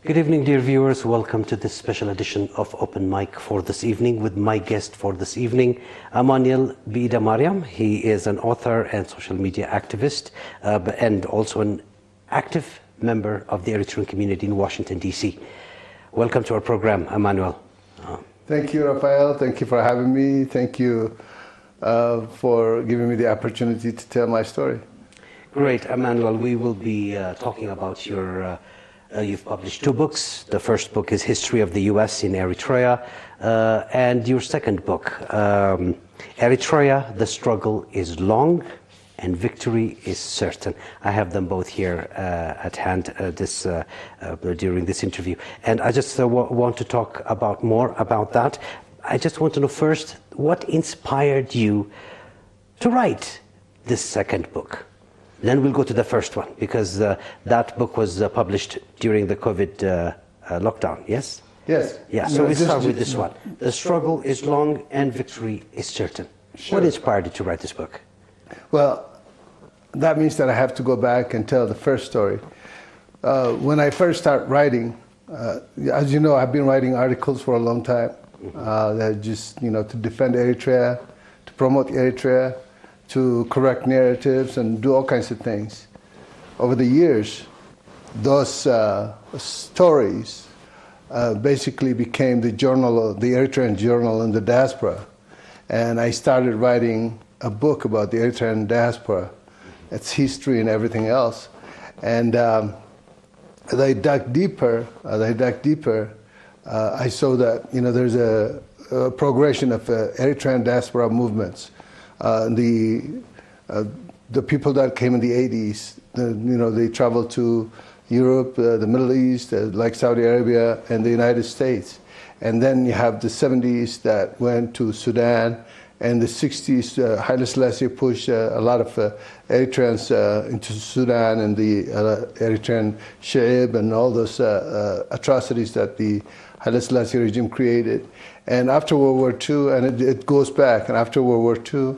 Good evening, dear viewers. Welcome to this special edition of Open Mic for this evening with my guest for this evening, Amanuel Biedemariam. He is an author and social media activist and also an active member of the Eritrean community in Washington, D.C. Welcome to our program, Amanuel. Thank you, Raphael. Thank you for having me. Thank you for giving me the opportunity to tell my story. Great, Amanuel. We will be talking about your you've published two books. The first book is History of the U.S. in Eritrea, and your second book, Eritrea, The Struggle is Long and Victory is Certain. I have them both here at hand during this interview. And I just want to talk more about that. I just want to know first, what inspired you to write this second book? Then we'll go to the first one, because that book was published during the COVID lockdown, yes? Yes. Yeah, so we start with this one. The struggle is long and victory is certain. Sure. What inspired you to write this book? Well, that means that I have to go back and tell the first story. When I first started writing, as you know, I've been writing articles for a long time, that just, to defend Eritrea, to promote Eritrea, to correct narratives and do all kinds of things. Over the years, those stories basically became the journal, the Eritrean journal in the diaspora. And I started writing a book about the Eritrean diaspora, its history and everything else. And as I dug deeper, I saw that there's a progression of Eritrean diaspora movements. The people that came in the 80s, they traveled to Europe, the Middle East, like Saudi Arabia, and the United States. And then you have the 70s that went to Sudan, and the 60s, Haile Selassie pushed a lot of Eritreans into Sudan, and the Eritrean Shaib and all those atrocities that the Haile Selassie regime created. And after World War II, and it goes back, and after World War II,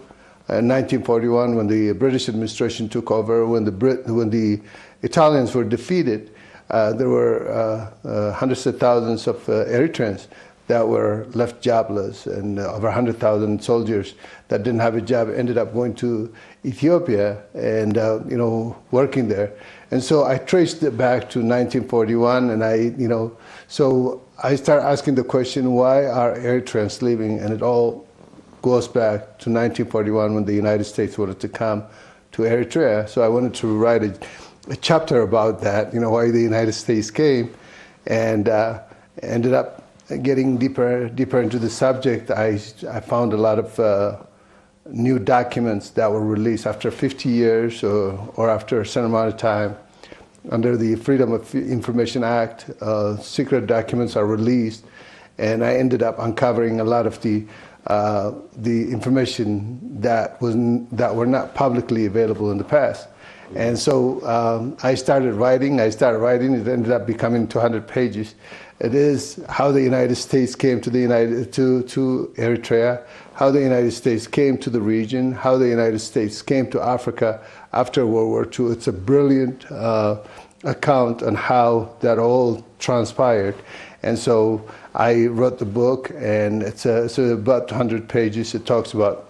in 1941, when the British administration took over, when the Italians were defeated, there were hundreds of thousands of Eritreans that were left jobless, and over 100,000 soldiers that didn't have a job ended up going to Ethiopia and working there. And so I traced it back to 1941, and so I started asking the question, why are Eritreans leaving? And it all goes back to 1941, when the United States wanted to come to Eritrea. So I wanted to write a chapter about that, why the United States came, and ended up getting deeper into the subject. I found a lot of new documents that were released after 50 years or after a certain amount of time. Under the Freedom of Information Act, secret documents are released, and I ended up uncovering a lot of the information that were not publicly available in the past. And so I started writing. It ended up becoming 200 pages. It is how the United States came to to Eritrea, how the United States came to the region, how the United States came to Africa after World War II. It's a brilliant account on how that all transpired. And so I wrote the book, and it's about 100 pages. It talks about,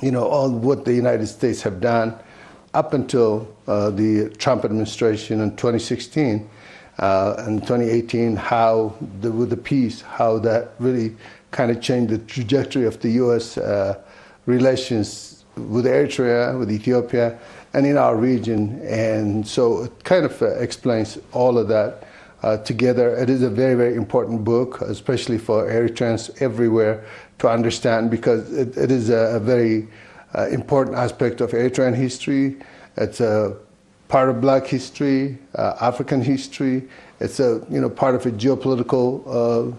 all what the United States have done up until the Trump administration in 2016 and 2018, how with the peace, how that really kind of changed the trajectory of the U.S. Relations with Eritrea, with Ethiopia, and in our region. And so it kind of explains all of that together. It is a very, very important book, especially for Eritreans everywhere to understand, because it is a very important aspect of Eritrean history. It's a part of Black history, African history. It's a part of a geopolitical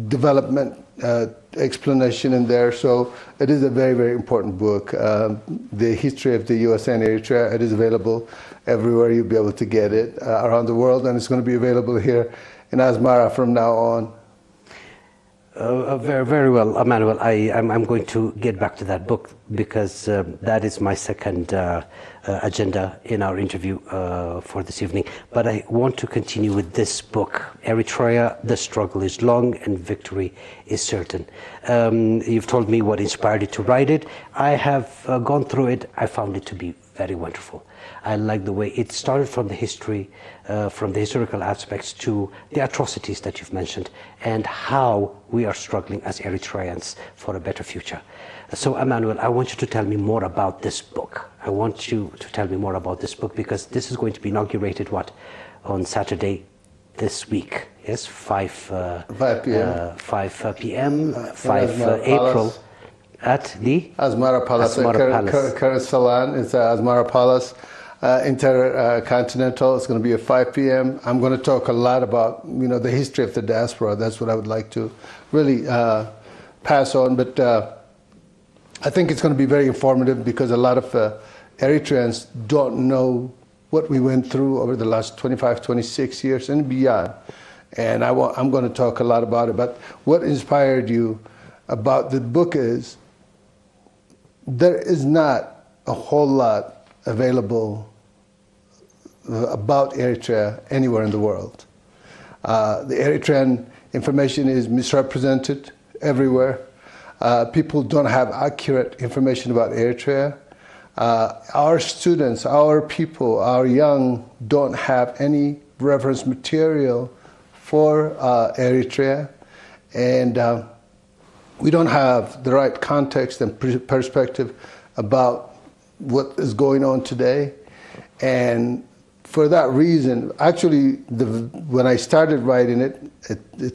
development explanation in there. So it is a very, very important book. The history of the U.S. and Eritrea, it is available everywhere. You'll be able to get it around the world, and it's going to be available here in Asmara from now on. Very, very well, Emmanuel. I'm going to get back to that book because that is my second agenda in our interview for this evening. But I want to continue with this book, Eritrea, The Struggle is Long and Victory is Certain. You've told me what inspired you to write it. I have gone through it. I found it to be very wonderful. I like the way it started from the history, from the historical aspects to the atrocities that you've mentioned and how we are struggling as Eritreans for a better future. So, Emmanuel, I want you to tell me more about this book. I want you to tell me more about this book because this is going to be inaugurated, on Saturday this week? Yes, 5 p.m. 5 p.m., 5 April. At the Asmara Palace, current Salon. It's Asmara Palace, Intercontinental. It's going to be at 5 p.m. I'm going to talk a lot about the history of the diaspora. That's what I would like to really pass on. But I think it's going to be very informative because a lot of Eritreans don't know what we went through over the last 25, 26 years and beyond. And I'm going to talk a lot about it. But what inspired you about the book is there is not a whole lot available about Eritrea anywhere in the world. The Eritrean information is misrepresented everywhere. People don't have accurate information about Eritrea. Our students, our people, our young don't have any reference material for Eritrea. And we don't have the right context and perspective about what is going on today. And for that reason, actually, when I started writing it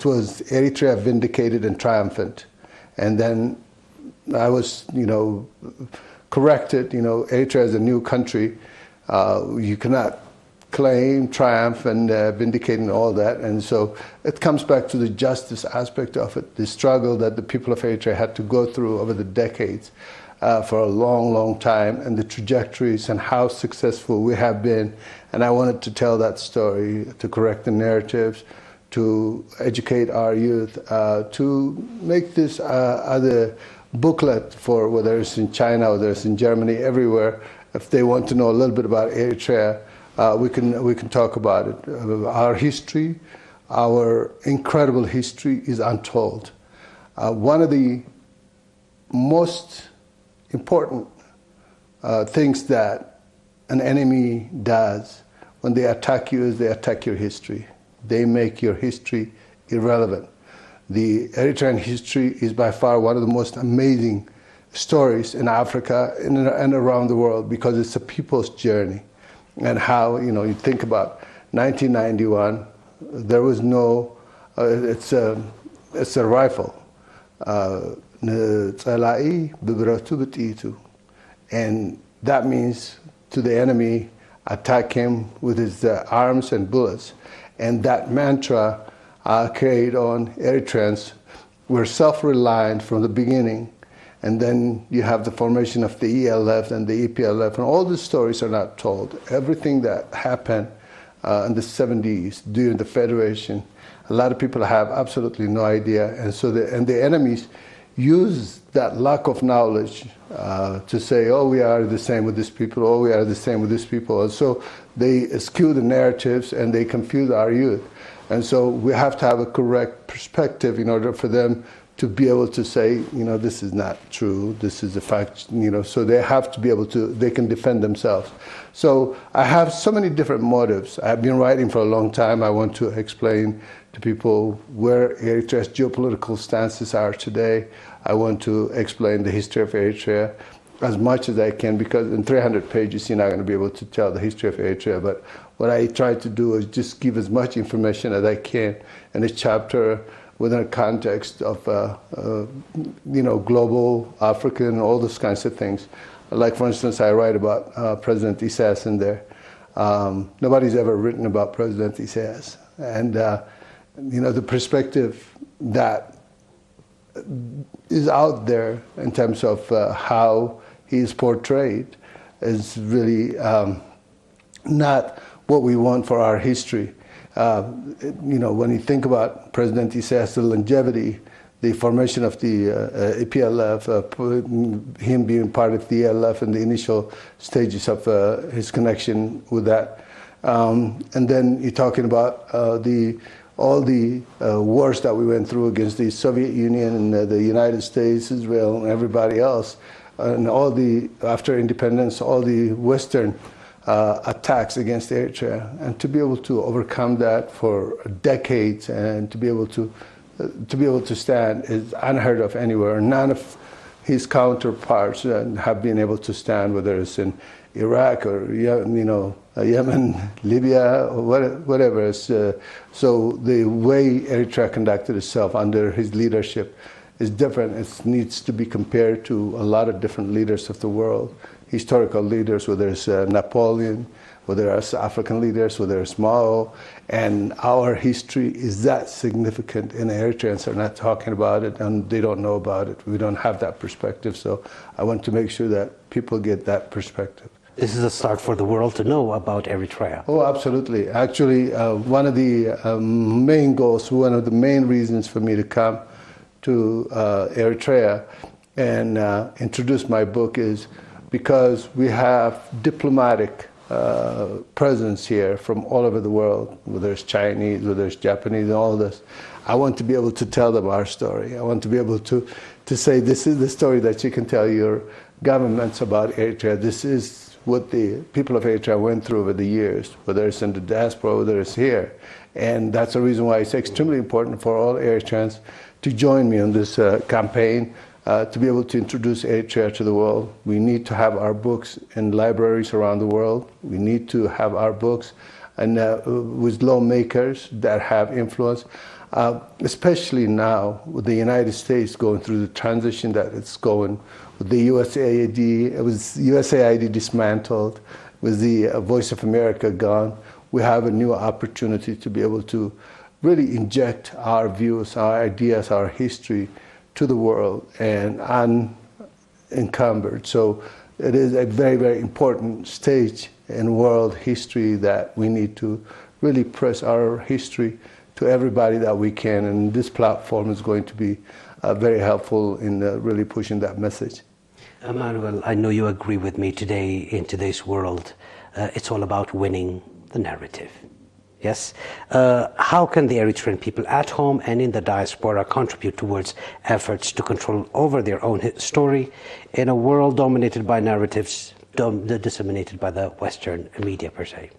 was Eritrea vindicated and triumphant. And then I was, corrected, Eritrea is a new country. You cannot claim triumph and vindicate and all that. And so it comes back to the justice aspect of it, the struggle that the people of Eritrea had to go through over the decades for a long, long time, and the trajectories and how successful we have been. And I wanted to tell that story, to correct the narratives, to educate our youth, to make this other booklet for whether it's in China, whether it's in Germany, everywhere. If they want to know a little bit about Eritrea, we can talk about it. Our history, our incredible history is untold. One of the most important things that an enemy does when they attack you is they attack your history. They make your history irrelevant. The Eritrean history is by far one of the most amazing stories in Africa and around the world because it's a people's journey. And how, you think about 1991, there was no, it's a rifle. And that means to the enemy, attack him with his arms and bullets. And that mantra carried on Eritreans. We're self-reliant from the beginning. And then you have the formation of the ELF and the EPLF, and all the stories are not told. Everything that happened in the 70s during the Federation, a lot of people have absolutely no idea. And so the enemies use that lack of knowledge to say, oh, we are the same with these people, oh, we are the same with these people. And so they skew the narratives and they confuse our youth. And so we have to have a correct perspective in order for them to be able to say, this is not true, this is a fact, so they have to be able to, they can defend themselves. So I have so many different motives. I've been writing for a long time. I want to explain to people where Eritrea's geopolitical stances are today. I want to explain the history of Eritrea as much as I can, because in 300 pages you're not going to be able to tell the history of Eritrea. But what I try to do is just give as much information as I can in a chapter within a context of, global, African, all those kinds of things. Like, for instance, I write about President Isaias in there. Nobody's ever written about President Isaias. And, the perspective that is out there in terms of how he is portrayed is really not what we want for our history. When you think about President Isaias, the longevity the formation of the EPLF, him being part of the ELF in the initial stages of his connection with that. And then you're talking about all the wars that we went through against the Soviet Union and the United States, Israel, and everybody else, and all the, after independence, all the Western attacks against Eritrea, and to be able to overcome that for decades and to be able to stand is unheard of anywhere. None of his counterparts have been able to stand, whether it's in Iraq or Yemen, Libya, or whatever. So the way Eritrea conducted itself under his leadership is different. It needs to be compared to a lot of different leaders of the world, historical leaders, whether it's Napoleon, whether it's African leaders, whether it's Mao, and our history is that significant, and Eritreans are not talking about it, and they don't know about it. We don't have that perspective, so I want to make sure that people get that perspective. This is a start for the world to know about Eritrea. Oh, absolutely. Actually, one of the main goals, one of the main reasons for me to come to Eritrea and introduce my book is because we have diplomatic presence here from all over the world, whether it's Chinese, whether it's Japanese, and all this. I want to be able to tell them our story. I want to be able to say, this is the story that you can tell your governments about Eritrea. This is what the people of Eritrea went through over the years, whether it's in the diaspora, whether it's here. And that's the reason why it's extremely important for all Eritreans to join me on this campaign, to be able to introduce Eritrea to the world. We need to have our books in libraries around the world. We need to have our books and with lawmakers that have influence, especially now with the United States going through the transition that it's going, with the USAID, it was USAID dismantled, with the Voice of America gone. We have a new opportunity to be able to really inject our views, our ideas, our history to the world and unencumbered. So it is a very, very important stage in world history that we need to really press our history to everybody that we can, and this platform is going to be very helpful in really pushing that message. Amanuel, I know you agree with me today. In today's world, it's all about winning the narrative. Yes? How can the Eritrean people at home and in the diaspora contribute towards efforts to control over their own story in a world dominated by narratives disseminated by the Western media per se?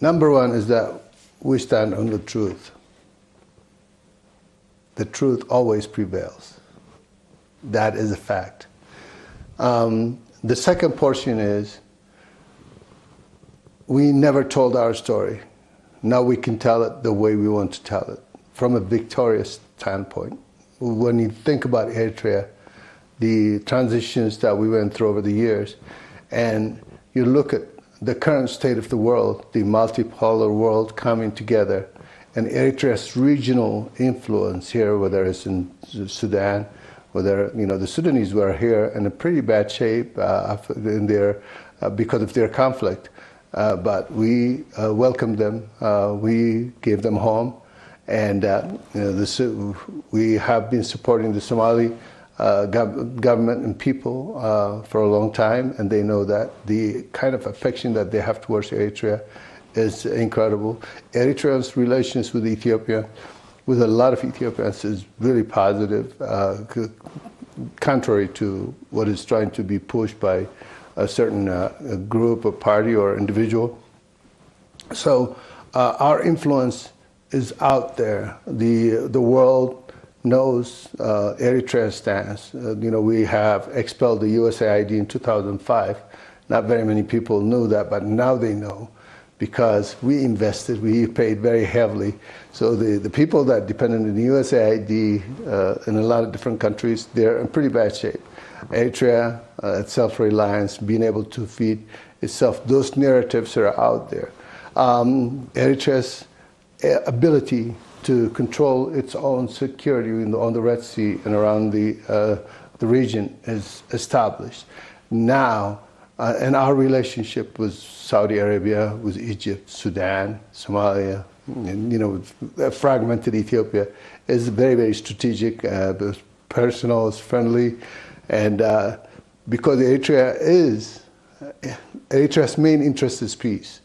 Number one is that we stand on the truth. The truth always prevails. That is a fact. The second portion is we never told our story. Now we can tell it the way we want to tell it, from a victorious standpoint. When you think about Eritrea, the transitions that we went through over the years, and you look at the current state of the world, the multipolar world coming together, and Eritrea's regional influence here, whether it's in Sudan, whether the Sudanese were here in a pretty bad shape because of their conflict. But we welcomed them, we gave them home, and we have been supporting the Somali government and people for a long time, and they know that the kind of affection that they have towards Eritrea is incredible. Eritrea's relations with Ethiopia, with a lot of Ethiopians, is really positive, contrary to what is trying to be pushed by a certain group or party or individual. So our influence is out there. The world knows Eritrea's stance. We have expelled the USAID in 2005. Not very many people knew that, but now they know, because we invested, we paid very heavily. So the people that depended on the USAID in a lot of different countries, they're in pretty bad shape. Eritrea, its self-reliance, being able to feed itself, those narratives are out there. Eritrea's ability to control its own security on the Red Sea and around the region is established. Now, and our relationship with Saudi Arabia, with Egypt, Sudan, Somalia, and fragmented Ethiopia is very, very strategic, personal, it's friendly, and because Eritrea's main interest is peace.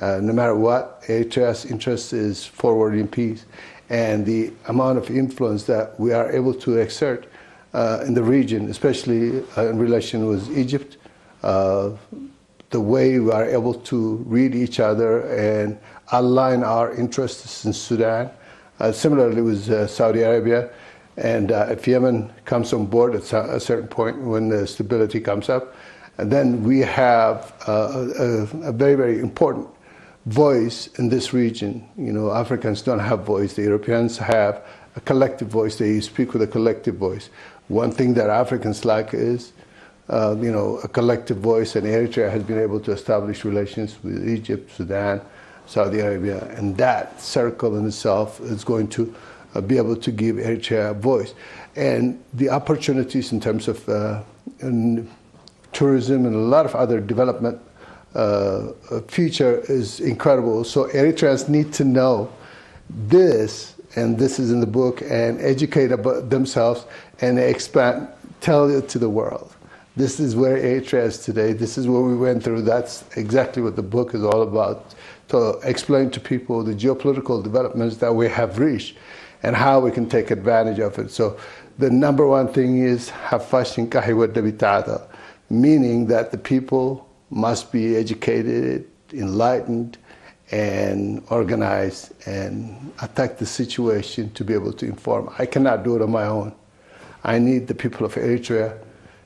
No matter what, Eritrea's interest is forwarding peace, and the amount of influence that we are able to exert in the region, especially in relation with Egypt, the way we are able to read each other and align our interests in Sudan, similarly with Saudi Arabia, and if Yemen comes on board at a certain point when the stability comes up, and then we have a very, very important voice in this region. Africans don't have voice. The Europeans have a collective voice. They speak with a collective voice. One thing that Africans lack is, a collective voice, and Eritrea has been able to establish relations with Egypt, Sudan, Saudi Arabia, and that circle in itself is going to be able to give Eritrea a voice. And the opportunities in terms of tourism and a lot of other development future is incredible. So Eritreans need to know this, and this is in the book, and educate about themselves and expand, tell it to the world. This is where Eritrea is today. This is what we went through. That's exactly what the book is all about, to explain to people the geopolitical developments that we have reached and how we can take advantage of it. So the number one thing is meaning that the people must be educated, enlightened, and organized, and attack the situation to be able to inform. I cannot do it on my own. I need the people of Eritrea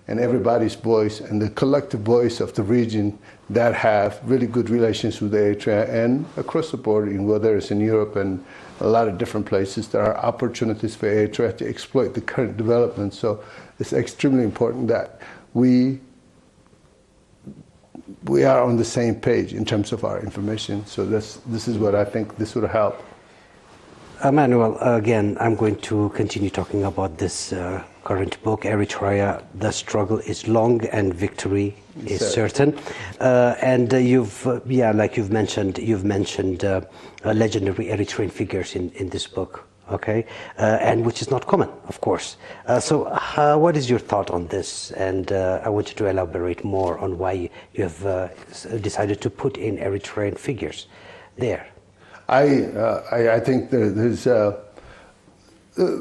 and everybody's voice and the collective voice of the region that have really good relations with Eritrea and across the board, whether it's in Europe and a lot of different places, there are opportunities for Eritrea to exploit the current developments. So it's extremely important that we are on the same page in terms of our information. So this is what I think this would help. Amanuel, again, I'm going to continue talking about this current book, Eritrea, The Struggle is Long and Victory is Certain. And like you've mentioned legendary Eritrean figures in this book, okay? And which is not common, of course. So what is your thought on this? And I want you to elaborate more on why you have decided to put in Eritrean figures there. I think there's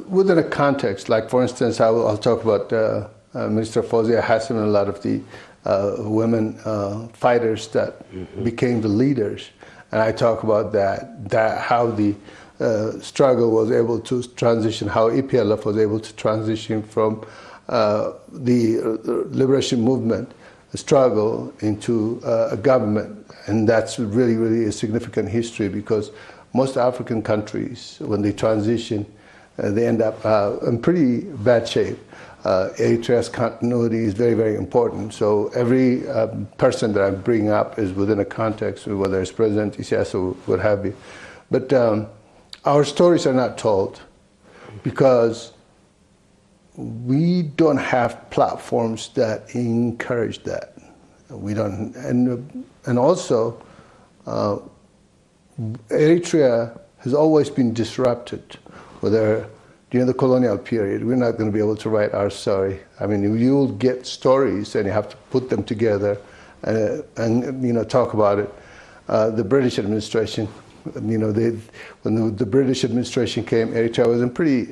within a context, like for instance, I'll talk about Minister Fawzia Hassan and a lot of the women fighters that became the leaders, and I talk about that how the struggle was able to transition, how EPLF was able to transition from the liberation movement struggle into a government. And that's really, really a significant history, because most African countries, when they transition, they end up in pretty bad shape. Eritrea's continuity is very, very important. So every person that I bring up is within a context, whether it's President Isaias or what have you. But our stories are not told because we don't have platforms that encourage that. We don't, and also Eritrea has always been disrupted, whether during the colonial period. We're not going to be able to write our story. I mean, you'll get stories and you have to put them together and talk about it. The British administration, when the British administration came, Eritrea was in pretty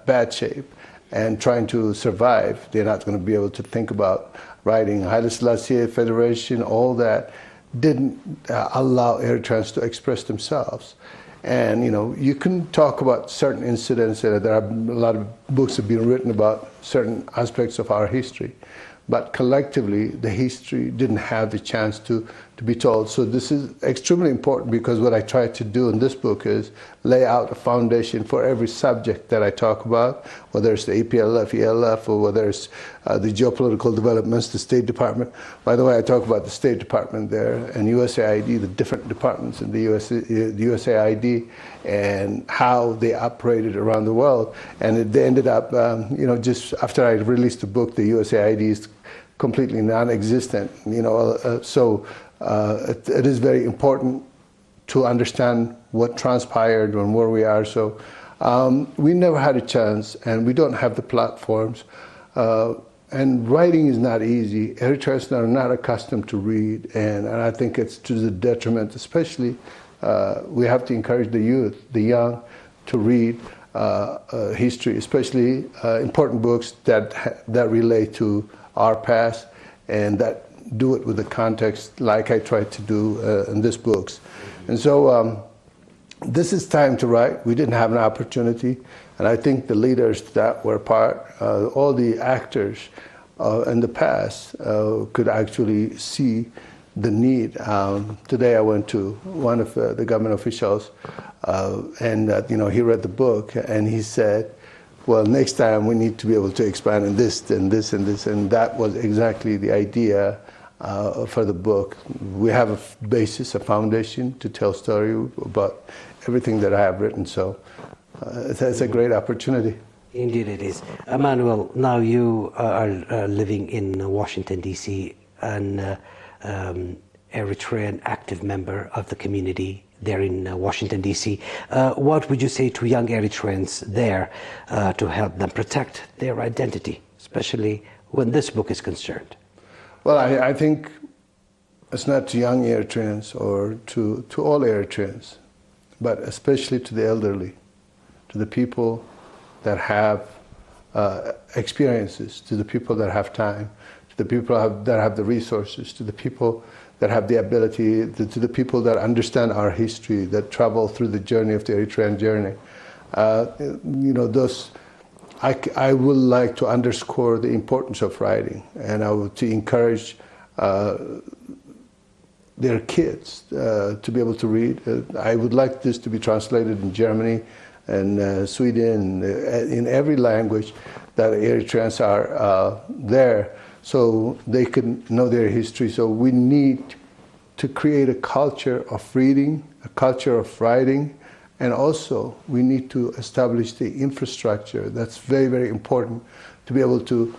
bad shape and trying to survive. They're not going to be able to think about writing Haile Selassie Federation. All that didn't allow Eritreans to express themselves. And you can talk about certain incidents, and there are a lot of books have been written about certain aspects of our history, but collectively the history didn't have the chance to be told. So this is extremely important, because what I try to do in this book is lay out a foundation for every subject that I talk about, whether it's the EPLF, ELF, or whether it's the geopolitical developments, the State Department. By the way, I talk about the State Department there and USAID, the different departments in the USAID, and how they operated around the world. And they ended up, just after I released the book, the USAID's completely non-existent. It is very important to understand what transpired and where we are. So we never had a chance, and we don't have the platforms. And writing is not easy. Eritreans are not accustomed to read, and I think it's to the detriment, especially we have to encourage the youth, the young, to read history, especially important books that relate to our past and that do it with the context like I tried to do in these books. And so this is time to write. We didn't have an opportunity, and I think the leaders that were part, all the actors in the past could actually see the need. Today I went to one of the government officials, and he read the book, and he said, well, next time we need to be able to expand on this and this and this, and that was exactly the idea for the book. We have a basis, a foundation to tell story about everything that I have written, so it's a great opportunity. Indeed it is. Amanuel, now you are living in Washington, D.C., an Eritrean active member of the community there in Washington, D.C. What would you say to young Eritreans there to help them protect their identity, especially when this book is concerned? Well, I think it's not to young Eritreans or to all Eritreans, but especially to the elderly, to the people that have experiences, to the people that have time, to the people that have the resources, to the people that have the ability, to the people that understand our history, that travel through the journey of the Eritrean journey. I would like to underscore the importance of writing, and I would to encourage their kids to be able to read. I would like this to be translated in Germany and Sweden, in every language that Eritreans are there, so they can know their history. So we need to create a culture of reading, a culture of writing, and also we need to establish the infrastructure. That's very, very important, to be able to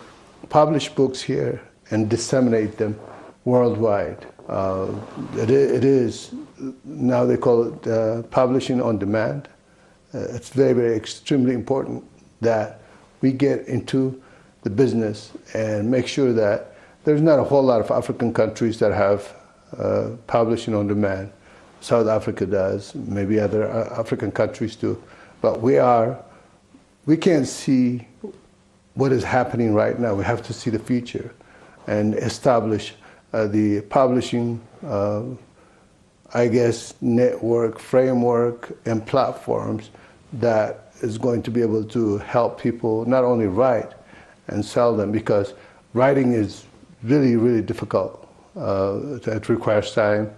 publish books here and disseminate them worldwide. It is, now they call it publishing on demand. It's very, very extremely important that we get into the business and make sure that there's not a whole lot of African countries that have publishing on demand. South Africa does, maybe other African countries do, but we can't see what is happening right now. We have to see the future and establish the publishing, network, framework, and platforms that is going to be able to help people not only write and sell them, because writing is really, really difficult. It requires time.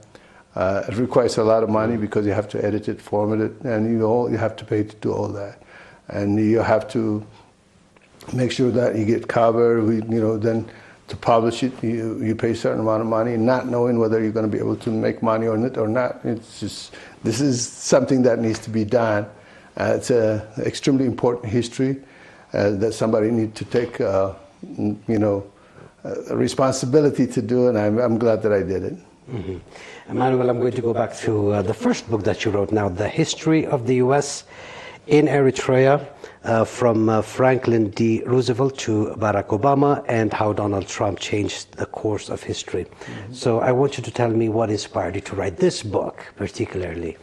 It requires a lot of money because you have to edit it, format it, and you have to pay to do all that. And you have to make sure that you get cover. Then to publish it, you pay a certain amount of money, not knowing whether you're going to be able to make money on it or not. It's just, this is something that needs to be done. It's an extremely important history that somebody needs to take, a responsibility to do, and I'm glad that I did it. Mm-hmm. Amanuel, I'm going to go back to the first book that you wrote now, The History of the U.S. in Eritrea, from Franklin D. Roosevelt to Barack Obama, and how Donald Trump changed the course of history. Mm-hmm. So I want you to tell me what inspired you to write this book particularly.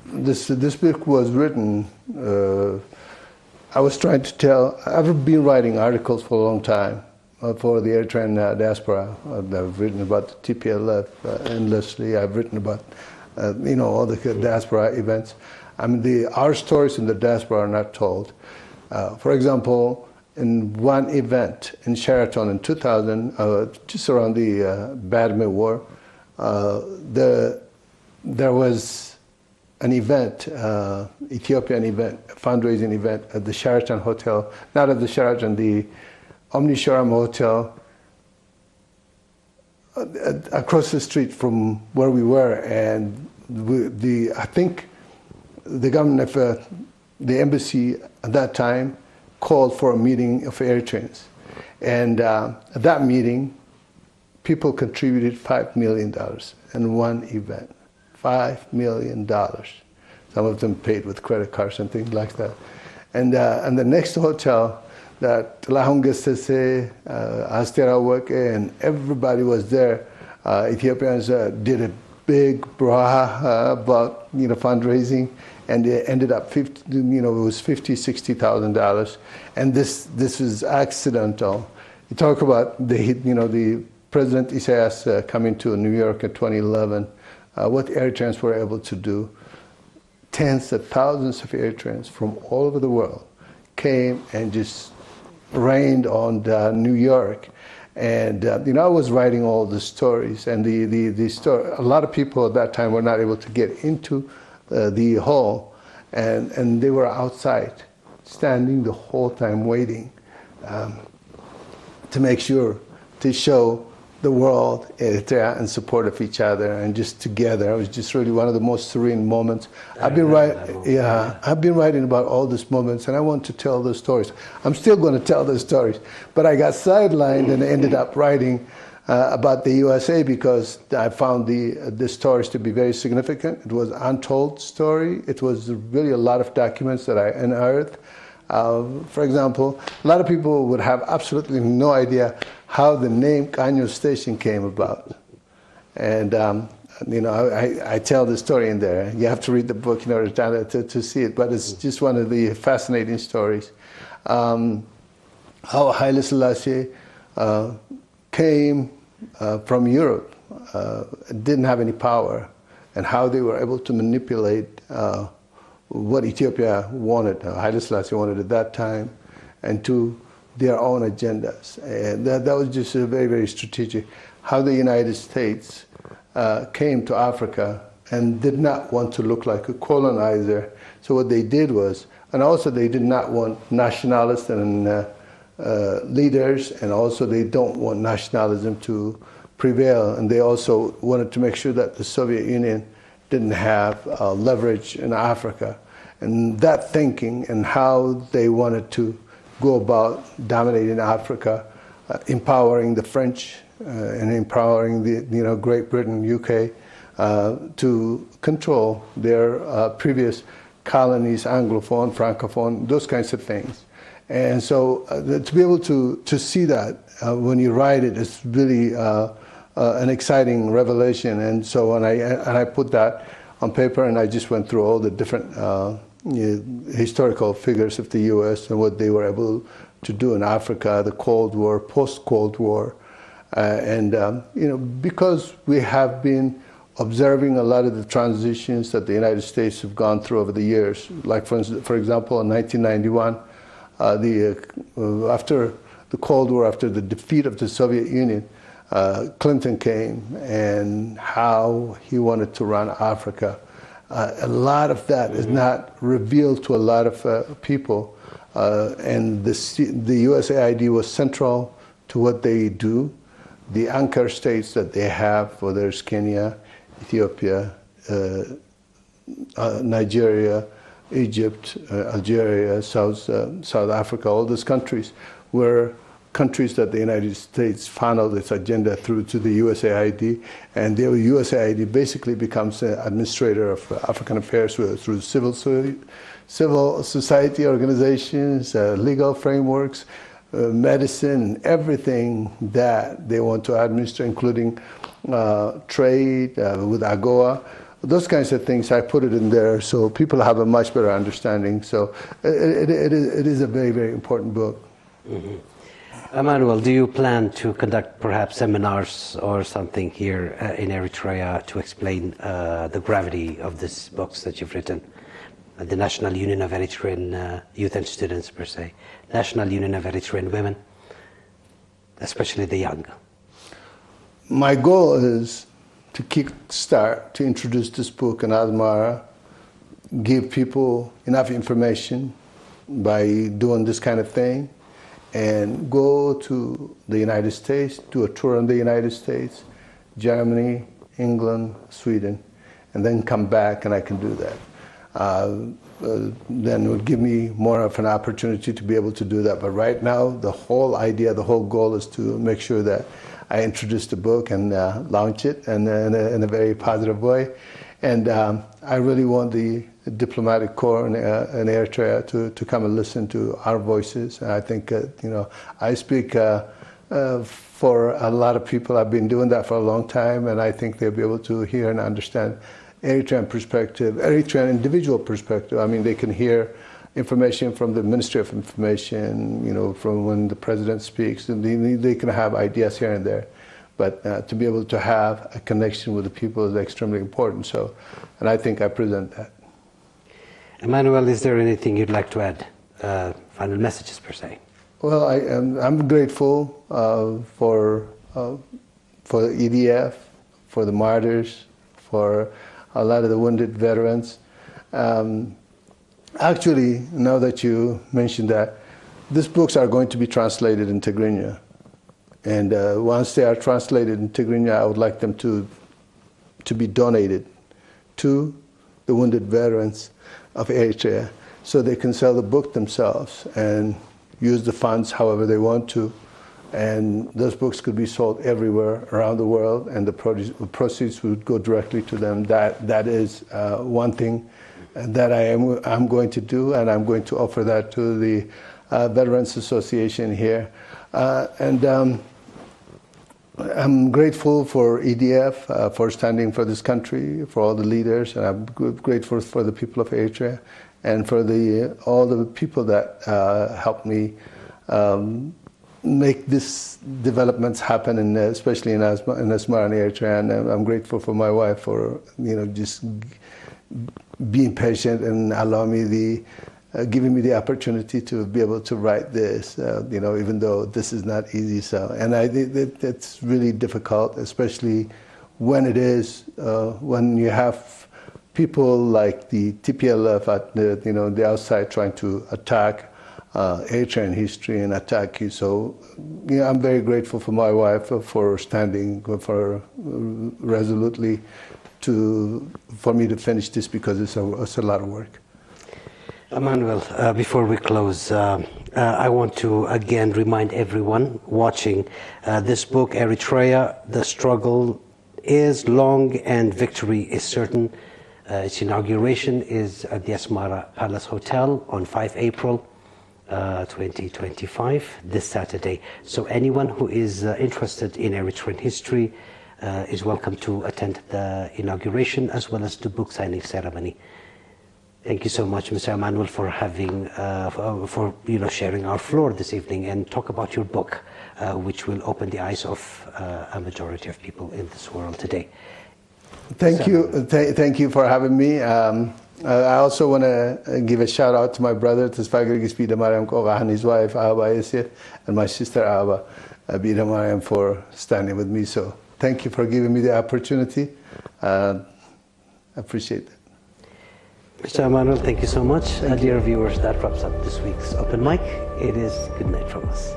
This book was written, I was trying to tell, I've been writing articles for a long time for the Eritrean diaspora. I've written about the TPLF endlessly. I've written about, all the diaspora events. I mean, our stories in the diaspora are not told. For example, in one event in Sheraton in 2000, just around the Biedemariam War, there was an event, Ethiopian event, a fundraising event at the Sheraton Hotel, not at the Sheraton, the Omnishoram Hotel, across the street from where we were, and I think the government of the embassy at that time called for a meeting of Eritreans, And at that meeting, people contributed $5 million in one event. $5 million. Some of them paid with credit cards and things like that. And the next hotel that Lahungestese, Asteraweke, and everybody was there. Ethiopians did a big braha about fundraising, and it ended up it was $50,000-$60,000, and this was accidental. You talk about the President Isaias coming to New York in 2011. What Eritreans were able to do, tens of thousands of Eritreans from all over the world came and just rained on New York. And I was writing all the stories, and the story. A lot of people at that time were not able to get into the hall, and they were outside, standing the whole time waiting to make sure to show the world Eritrea in support of each other and just together. It was just really one of the most serene moments. I've been writing about all these moments, and I want to tell those stories. I'm still going to tell those stories, but I got sidelined and ended up writing about the USA because I found the stories to be very significant. It was an untold story. It was really a lot of documents that I unearthed. For example, a lot of people would have absolutely no idea how the name Kanyo Station came about. And, I tell the story in there. You have to read the book in order to see it, but it's just one of the fascinating stories. How Haile Selassie came from Europe, didn't have any power, and how they were able to manipulate what Ethiopia wanted, Haile Selassie wanted at that time, and to their own agendas. And that was just very, very strategic. How the United States came to Africa and did not want to look like a colonizer. So what they did was, and also they did not want nationalists and leaders, and also they don't want nationalism to prevail. And they also wanted to make sure that the Soviet Union didn't have leverage in Africa. And that thinking and how they wanted to go about dominating Africa, empowering the French and empowering the Great Britain, UK, to control their previous colonies, Anglophone, Francophone, those kinds of things. And so to be able to see that when you write it, it's really an exciting revelation. And so when I put that on paper, and I just went through all the different historical figures of the U.S. and what they were able to do in Africa, the Cold War, post-Cold War. Because we have been observing a lot of the transitions that the United States have gone through over the years. Like, for example, in 1991, after the Cold War, after the defeat of the Soviet Union, Clinton came, and how he wanted to run Africa. A lot of that is not revealed to a lot of people, and the USAID was central to what they do. The anchor states that they have, whether it's Kenya, Ethiopia, Nigeria, Egypt, Algeria, South Africa, all those countries were countries that the United States funneled its agenda through to the USAID, and the USAID basically becomes an administrator of African affairs through civil society organizations, legal frameworks, medicine, everything that they want to administer, including trade with AGOA. Those kinds of things, I put it in there so people have a much better understanding. So it is a very, very important book. Mm-hmm. Amanuel, do you plan to conduct perhaps seminars or something here in Eritrea to explain the gravity of these books that you've written? The National Union of Eritrean Youth and Students, per se. National Union of Eritrean Women, especially the young. My goal is to kickstart, to introduce this book in Asmara, give people enough information by doing this kind of thing, and go to the United States, do a tour in the United States, Germany, England, Sweden, and then come back, and I can do that. then would give me more of an opportunity to be able to do that. But right now, the whole idea, the whole goal is to make sure that I introduce the book and launch it in a very positive way. And I really want the diplomatic corps in Eritrea to come and listen to our voices. And I think, I speak for a lot of people. I've been doing that for a long time, and I think they'll be able to hear and understand Eritrean perspective, Eritrean individual perspective. I mean, they can hear information from the Ministry of Information, from when the president speaks, and they can have ideas here and there. But to be able to have a connection with the people is extremely important. So, and I think I present that. Amanuel, is there anything you'd like to add? Final messages, per se. Well, I'm grateful for EDF, for the martyrs, for a lot of the wounded veterans. Actually, now that you mentioned that, these books are going to be translated in Tigrinya. And once they are translated in Tigrinya, I would like them to be donated to the wounded veterans of Eritrea, so they can sell the book themselves and use the funds however they want to. And those books could be sold everywhere around the world, and the proceeds would go directly to them. That is one thing that I'm going to do, and I'm going to offer that to the Veterans Association here. I'm grateful for EDF for standing for this country, for all the leaders, and I'm grateful for the people of Eritrea and for all the people that helped me make these developments happen, especially in Asmara and Eritrea. And I'm grateful for my wife for just being patient and allowing me giving me the opportunity to be able to write this, even though this is not easy. So, and it's really difficult, especially when it is, when you have people like the TPLF at the outside trying to attack Eritrean history and attack you. So, I'm very grateful for my wife for standing for resolutely for me to finish this, because it's a lot of work. Amanuel, before we close, I want to again remind everyone watching this book, Eritrea, the struggle is long and victory is certain. Its inauguration is at the Asmara Palace Hotel on 5 April 2025, this Saturday. So anyone who is interested in Eritrean history is welcome to attend the inauguration as well as the book signing ceremony. Thank you so much, Mr. Amanuel, for having, sharing our floor this evening and talk about your book, which will open the eyes of a majority of people in this world today. Thank you for having me. I also want to give a shout out to my brother, Amanuel Biedemariam, and his wife, Abba, and my sister, Abba Biedemariam, for standing with me. So thank you for giving me the opportunity. I appreciate it. Mr. Amanuel, thank you so much. Dear viewers, that wraps up this week's Open Mic. It is good night from us.